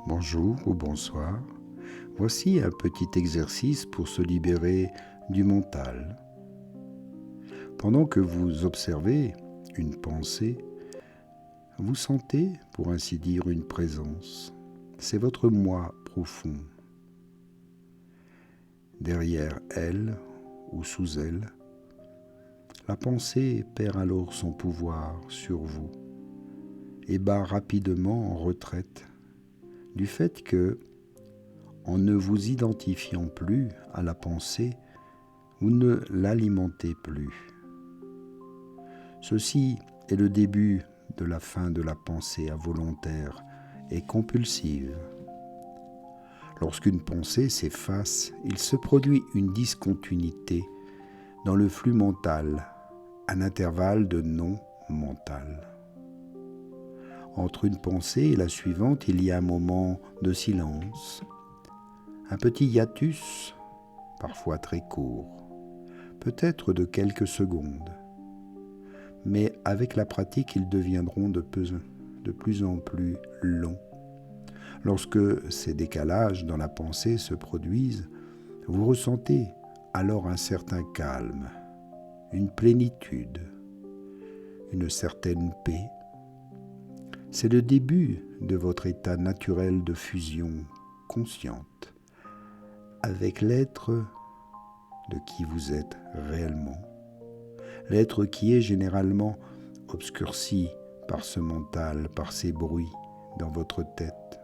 Bonjour ou bonsoir. Voici un petit exercice pour se libérer du mental. Pendant que vous observez une pensée, vous sentez, pour ainsi dire, une présence. C'est votre moi profond. Derrière elle ou sous elle, la pensée perd alors son pouvoir sur vous et bat rapidement en retraite du fait que, en ne vous identifiant plus à la pensée, vous ne l'alimentez plus. Ceci est le début de la fin de la pensée involontaire et compulsive. Lorsqu'une pensée s'efface, il se produit une discontinuité dans le flux mental, un intervalle de non mental. Entre une pensée et la suivante, il y a un moment de silence, un petit hiatus, parfois très court, peut-être de quelques secondes. Mais avec la pratique, ils deviendront de plus en plus longs. Lorsque ces décalages dans la pensée se produisent, vous ressentez alors un certain calme, une plénitude, une certaine paix. C'est le début de votre état naturel de fusion consciente avec l'être de qui vous êtes réellement. L'être qui est généralement obscurci par ce mental, par ces bruits dans votre tête.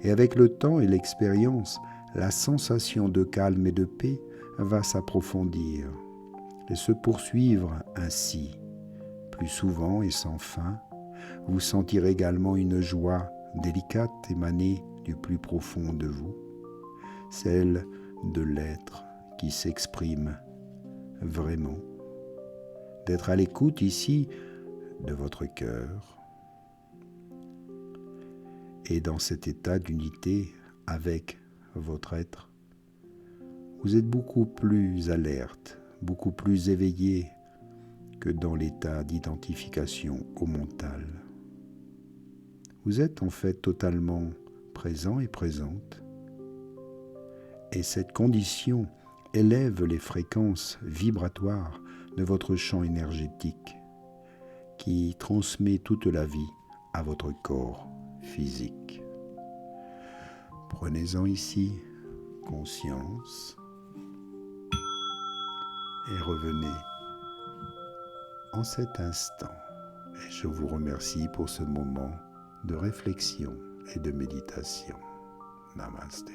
Et avec le temps et l'expérience, la sensation de calme et de paix va s'approfondir et se poursuivre ainsi, plus souvent et sans fin. Vous sentirez également une joie délicate émaner du plus profond de vous, celle de l'être qui s'exprime vraiment, d'être à l'écoute ici de votre cœur et dans cet état d'unité avec votre être. Vous êtes beaucoup plus alerte, beaucoup plus éveillé que dans l'état d'identification au mental. Vous êtes en fait totalement présent et présente, et cette condition élève les fréquences vibratoires de votre champ énergétique qui transmet toute la vie à votre corps physique. Prenez-en ici conscience et revenez en cet instant. Et je vous remercie pour ce moment de réflexion et de méditation. Namasté.